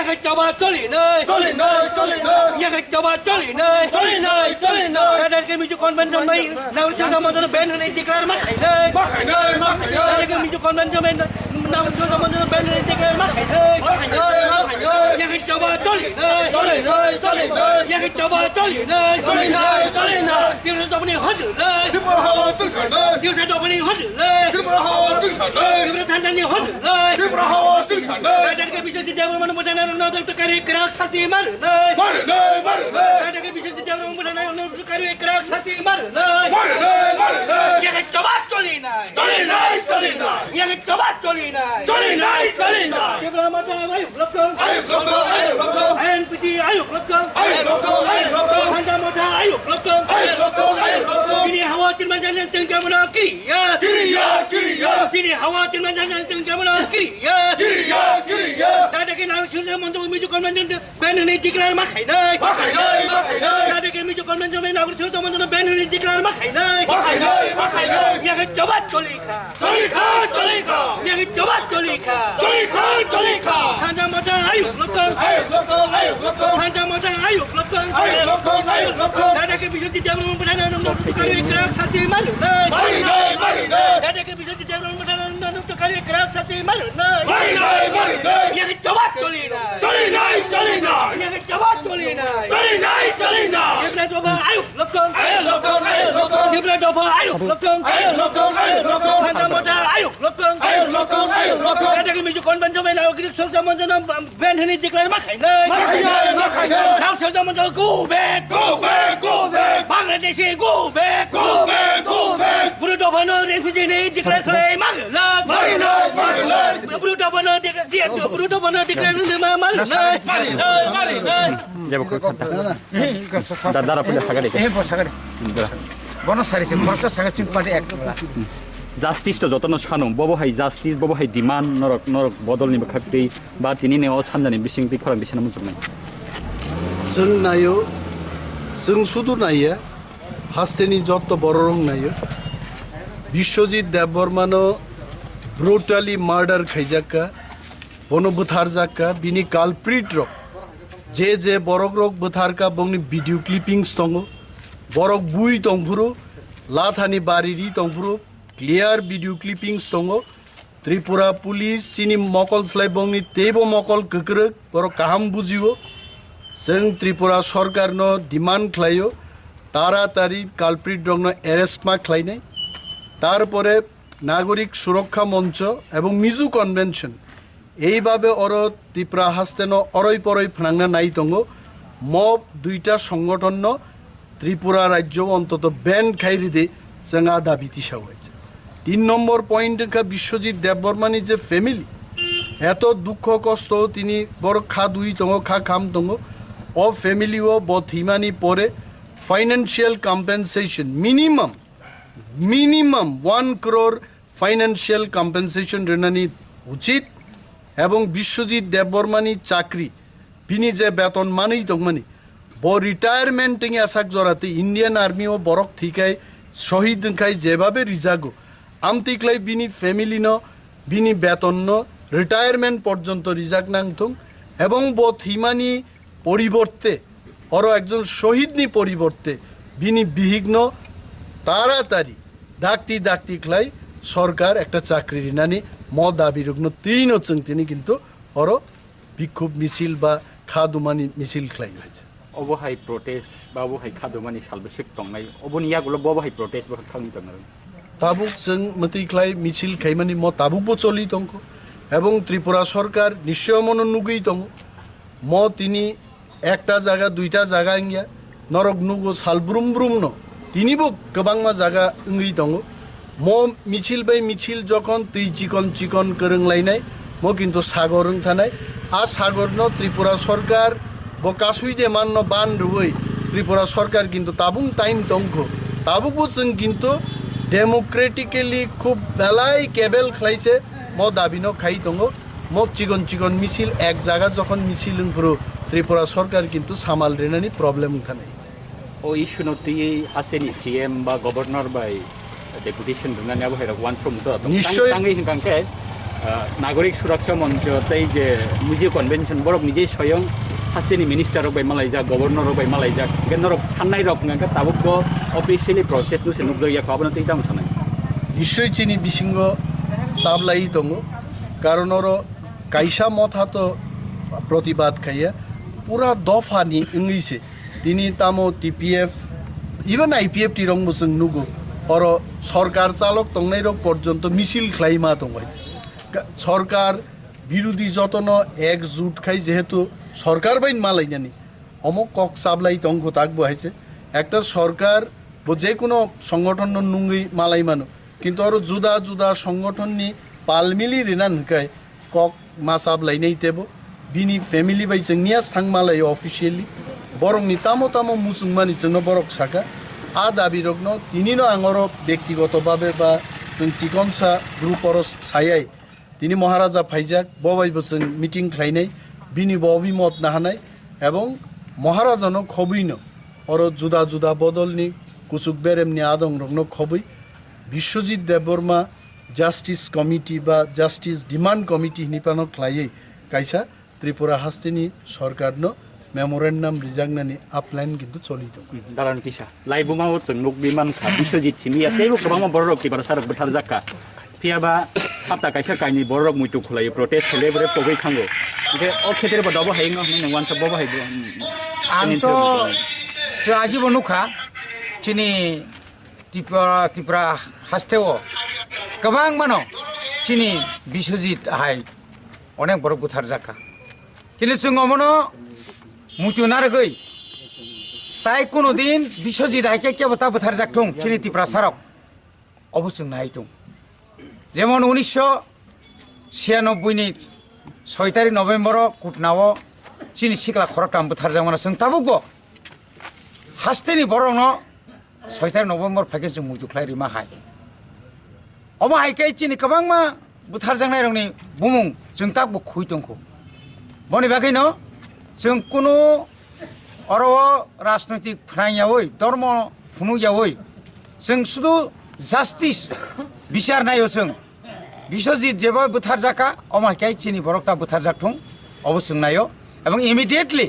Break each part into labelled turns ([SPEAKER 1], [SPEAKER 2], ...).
[SPEAKER 1] cái cho ba cho lì nơi nhà cái cho ba cho lì nơi cái đây cái mình cho con bên trong đây nào cho nó mà nó bên này chỉ cái mắc hải nơi đây cái mình cho con bên trong bên nào cho nó mà nó bên này chỉ cái mắc hải nơi nhà cái cho ba cho lì nơi nhà cái cho ba cho lì nơi tiêu sản đâu bên hết rồi nơi tiêu sản đâu bên hết rồi nơi tiêu sản đâu hết rồi nơi đây cái mình cho đi đâu mà nó nó cái kerak sakti mar nơi ada cái bisa tidak orang mana nó cái kerak sakti mar nơi yang cái coba coli này yang cái coba coli này cái berapa macam ayo belakang ayo pergi ayo belakang anda macam ayo belakang ini khawatir macam yang tengah mana kiri ini khawatir macam yang tengah mana kiri ada cái nào sudah muốn tôi cho con bên bên này chỉ là mắc hải nơi ra đây cái mình cho con bên bên nào sudah muốn tôi bên này chỉ là mắc hải nơi nhà cái chó bắt cho lì khá nhà cái chó bắt cho lì khá tham gia một trang ayo belakang tham gia một trang ayo belakang ra đây cái mình cho dia belum pernah nonton kali kerak sakti malu nơi ra đây cái mình cho dia belum pernah nonton kali kerak sakti malu nơi nhà cái chó bắt cho lì này nhà cái chó bắt cho lì này dia bilang coba ayo belakang dia bilang coba ayo belakang tham một trang ayo belakang ra đây cái mình cho con bên trong bên nào cái số ra mình cho nó bên này chỉ là mắc hải nơi nào số ra mình cho go back Bangladesh go back buru dah benar di sini declare mắc lên buru dah benar dia buru dah benar declare mắc lên
[SPEAKER 2] যাবো দাদা পুজো সাগরে
[SPEAKER 3] বনসারিছে খরচ সাগর চিপাটি এক
[SPEAKER 2] justice তো যতন সানো ববহাই justice ববহাই demand নরক বদलनि खाख्रि बा तिनि नेव सानजानि बिसिं बि खरां बिसिना मुजुनाय
[SPEAKER 4] जों नायो जों শুধু नायो हास्तेनि যত বড় রং नायो বিশ্বজিৎ দেববর্মানো ব্রুটালি মার্ডার খাইজাকা বন বুথারজাকা বিনি কালপ্রিট রক যে বরক রক বুথারকা বংनि ভিডিও ক্লিপিংস दङ বরক বুই दंफुरु लाथानि बारिरि दंफुरु क्लियर भिडियो क्लिपिंग्स दङ त्रिपुरा पुलिस चिनी मकल स्लाइ बंनि तेबो मकल गोख्रों बर काहाम बुजियो जों त्रिपुरा सरकारनो डिमान्ड खालायो तारातारि कालप्रिट रंनो एरेस्ट मा खालायनाय तारपरे नागरिक सुरक्षा मंच एवं मिजु कन्वेंशन এইভাবে অর ত্রিপুরা হাস্তেন অরই পরই ফানাংনা নাই দङ মব দুইটা সংগঠন ত্রিপুরা রাজ্য অন্তত ব্যান খাইরি দে जोंहा दाबि दिशा হয়েছে 3 নম্বর পয়েন্ট বিশ্বজিৎ দেববর্মানি যে ফ্যামিলি এত দুঃখ কষ্ট তিনি বড় খা দুই দङ খা খাম দङ ও ফ্যামিলি ও বথিমানি পরে financial compensation minimum 1 crore financial compensation রেনানি উচিত এবং বিশ্বজিৎ দেববর্মানি চাকরি বিনি যে বেতন মানেই দংমানি ব রিটায়ারমেন্ট টিং আসাক জরাতে ইন্ডিয়ান আর্মি ও বরক থিকাই শহীদ খাই যেভাবে রিজাগো আমতিকলাই বিনি ফ্যামিলি ন বিনি বেতন ন রিটায়ারমেন্ট পর্যন্ত রিজাক নাংথং এবং বোধ হিমানি পরিবর্তে অর একজন শহীদনি পরিবর্তে বিনি বিহিগ্ন তাড়াতাড়ি ডাকতি খেলাই সরকার একটা চাকরি রিনানি ম দাবি রুগ্ন তিন হচ্ছেন তিনি কিন্তু অর বিক্ষোভ মিছিল বা খাদুমানি মিছিল খেলাই হয়েছে
[SPEAKER 2] অবহাই প্রটেস্ট বা অবহাই খাদুমানি সালবেসিক দंनाय অবনিয়াগুলো ববহাই প্রটেস্ট বা থাংনি দंनाय
[SPEAKER 4] তাবুক जों মতিক্লাই মিছিল খাইমানি ম তাবুকবো চলি দङ এবং ত্রিপুরা সরকার নিশ্চয় মন নুগই দङ ম তিনি একটা জায়গা দুইটা জায়গা ইংয়া নরক নুগো সালব্রুম ন তিনিবো गोबांमा জায়গা ইংই দङ ম মিছিল বাই মিছিল যখন তুই চিকন করংলাইনাই ম কিন্তু সাগরং থানাই আ সাগরন ত্রিপুরা সরকার ব কাসুই দে মান্ন বান রুই ত্রিপুরা সরকার কিন্তু তাবুং টাইম দংখ তাবুকবো जों কিন্তু ডেমোক্রেটিক্যালি খুব বেলাই কেবল খাইছে ম দাবিনো খাই দङ ম চিকন মিছিল এক জায়গা যখন মিছিল পুরো ত্রিপুরা সরকার কিন্তু সামাল রেনানি প্রবলেম থানাই
[SPEAKER 2] ও ইস্যুনতি হাসেনি সিএম বা গভর্নর বাই ডেপুটেশন দুনানি আবহাইরা ওয়ান ফ্রম দ
[SPEAKER 4] নিশ্চয়
[SPEAKER 2] তাঙ্গি হিংকাংকে নাগরিক সুরক্ষা মঞ্চ তাই যে মিউজিক কনভেনশন বরক নিজেই স্বয়ং Hasini minister by মালাইজাক governor by মালাইজাক কেন্দ্র সান্নাই রক নাকা তাবুক অফিসিয়ালি প্রসেস নুসে নুকজয়া খাবনা তৈ দাম সানাই
[SPEAKER 4] নিশ্চয় চিনি বিসিঙ্গ সাবলাই দङ কারণ ওর কাইসা মথাত প্রতিবাদ খাইয়া পুরা দফানি ইংলিশে তিনি তামো টিপিএফ ইভেন আইপিএফ টি রং বসং নুগো ওর সরকার চালক তংনাই রক পর্যন্ত মিছিল খ্লাইমা দङ সরকার বিরোধী যতন একজুট খাই যেহেতু সরকার বাইন মালাইনানি অমক কক সাবলাই তঙ্গ তাকবো হাইছে একটা সরকার যে কোনো সংগঠন নুঙ্গি মালাই মানো কিন্তু আরো জুদা জুদা সংগঠন নি পালমিলি রিনান হকায় কক মা সাবলাই নেই তেব বিনি ফ্যামিলি বাই जों निया सांगमालाय अफिशियली बरं नि तामो तामो मुसुंमानि जोंनो बरक साका आ दाबि रगनो तिनिनो आंगरो व्यक्तिगतभावे बा जों टिकमसा ग्रुपर सायाय तिनि महाराजा फाइजाक बबाइबो जों मिटिं खालायनाय बिनि अभिमत नाहानाय एवं महाराजानो खबैनो अरो जुदा जुदा बदलनि कुचुक बेरेमनि आदं रगनो खबै बिश्वजित देबबर्मा जास्टिस कमिटी बा जास्टिस डिमांड कमिटी निपानो ख्लायै कायसा त्रिपुरा हास्तिनि सरकारनो मेमोरेन्डाम रिजांनानि आपलाइन किन्तु चलिदों
[SPEAKER 2] दारान किसा लाइबुमाव जों नुक बिमान खा बिश्वजित सिमिया तेबो गोबां बरक किबार सारक बोथार जाका फियाबा हाता कायसा कायनि बरक मुइतु खुलायो प्रोटेस्ट खेलेब्रे पगै खांगो ओके अखेतेर बदाबो हायनो नों वान सबबो हायबो
[SPEAKER 3] आंथ' जों आजिबो नुखा चिनि त्रिपुरा हास्तेव गोबां मानो चिनि बिश्वजित हाय अनेक बरक बोथार जाका কিন্তু जों अमनो मुइतु नारगै ताई कोनो दिन बिश्वजित हायके केबता बोथार जाकथुं चिनि त्रिपुरा सारक अबसों नायथुं যেমন 1996 नि 6 तारिख नभेम्बर कुटनाव चिनि सिक्ला खरकटाम बोथार जामाना जों ताबुकबो हास्तेनि बरंनो 6 तारिख नभेम्बर फाइके जों मुजुख्लाय रिमा हाय अमा हायके चिनि गोबां मा बोथार जांनाय रंनि बुमुं जों ताबुक खुइतंखौ बनि बागैनो जों कुनु अरो राजनैतिक फनायावै धर्म फुनुयावै जों शुधु जास्टिस बिचार नायो जों बिश्वजित जेबो बोथार जाका अमायकाय चिनि बरकता बोथार जाथुं अबसों नायो एवं इमिडिएटली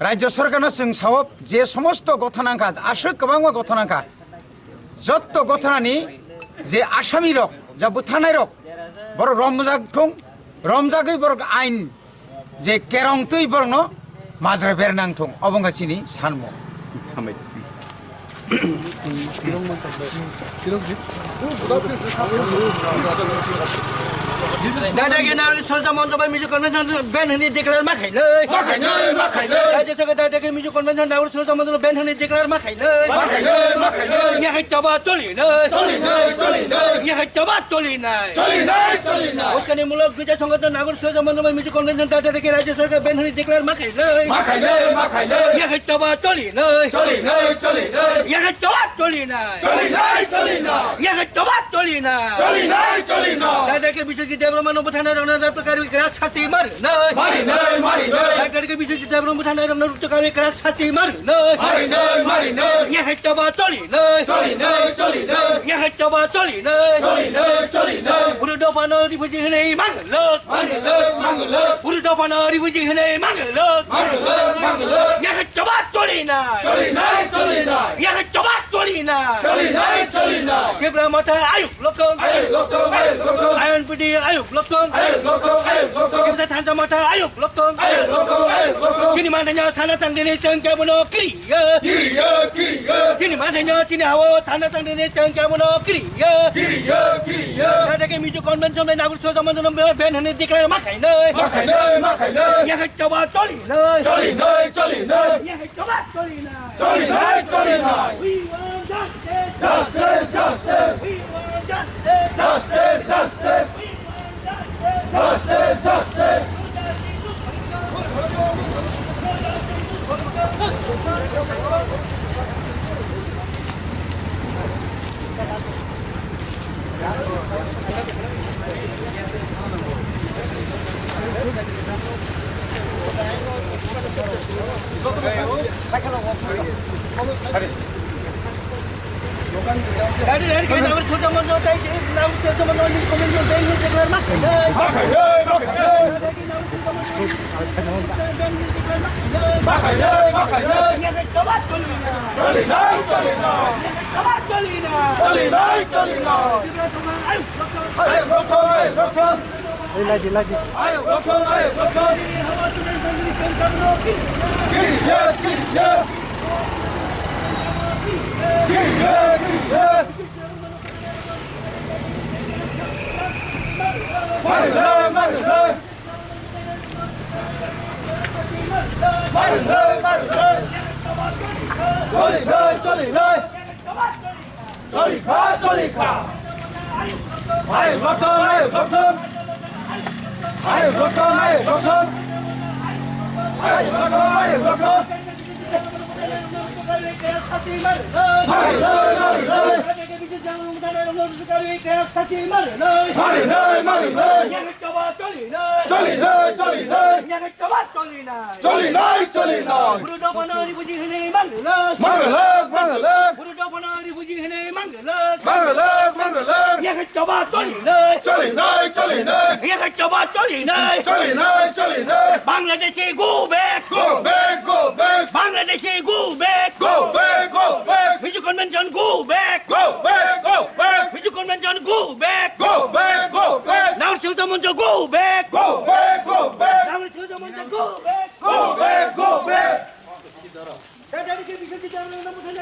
[SPEAKER 3] राज्य सरकारनो जों सावब जे समस्त गथनांखा आसो गोबां गथनांखा जत्त गथनानि जे आसामी रक जा बोथारनाय रक बर रमजागथुं रमजागै बरक आइन जे केरं तै बरनो माजरा बेरनांथुं अबंगाचिनि सानमो
[SPEAKER 2] हामबाय
[SPEAKER 1] दादा के नागरिक सुरक्षा मंच बाय म्यूजिक कन्वेंशन बैन होने डिक्लेयर मा खाइनै राज्य सरकार दादा के म्यूजिक कन्वेंशन नागरिक सुरक्षा मंच बैन होने डिक्लेयर मा खाइनै यहाँ तबा चलिनै यहाँ तबा चलिनै उसका निमूलक विजय संगठन नागरिक सुरक्षा मंच बाय म्यूजिक कन्वेंशन दादा के राज्य सरकार बैन होने डिक्लेयर मा खाइनै यहाँ तबा चलिनै यहाँ तबा चलिनै यहाँ तबा चलिनै दादा के विश्वजित देवबर्मा बथाना रंना प्रकार विकराक छाती मार नै दादा के विश्वजित देवबर्मा बथाना रंना प्रकार विकराक छाती मार नै यहाँ तबा चलिनै यहाँ तबा चलिनै बुरु दफानो रिफुजी होनै मांगलक बुरु दफानो रिफुजी होनै मांगलक यहाँ तबा चलिनै यहाँ तबा चलिनै केब्रा माथा आयुक लोकं आयन पिटी आयुक लोकं केब्रा थान्जा माथा आयुक लोकं किनि माथाnya साना tangdene cengkemono kriya किनि माथाnya चिनि हाwo थाना tangdene cengkemono kriya दादा के म्यूजिक कन्वेंशन में नागरिक सुरक्षा मंच बैन होने डिक्लेयर मा खाइनै यहाँ तबा चलिनै यहाँ तबा चलिनै We want justice, justice. We want justice, justice. We want justice. Dari kami nak bersuara mana tadi, nak bersuara mana ni komen yang Ben ni declare mak kena. Mak kena. Yang coba tolina. Ayo, doktor. Lagi. Ayo, doktor. Bangladeshi go back. Bangladeshi go back. Viju Convention go back. Viju Convention go back. Now Chilta Munja go back. Now Chilta Munja go back. Dari ke bisa kita nak bersama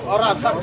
[SPEAKER 4] Orang sab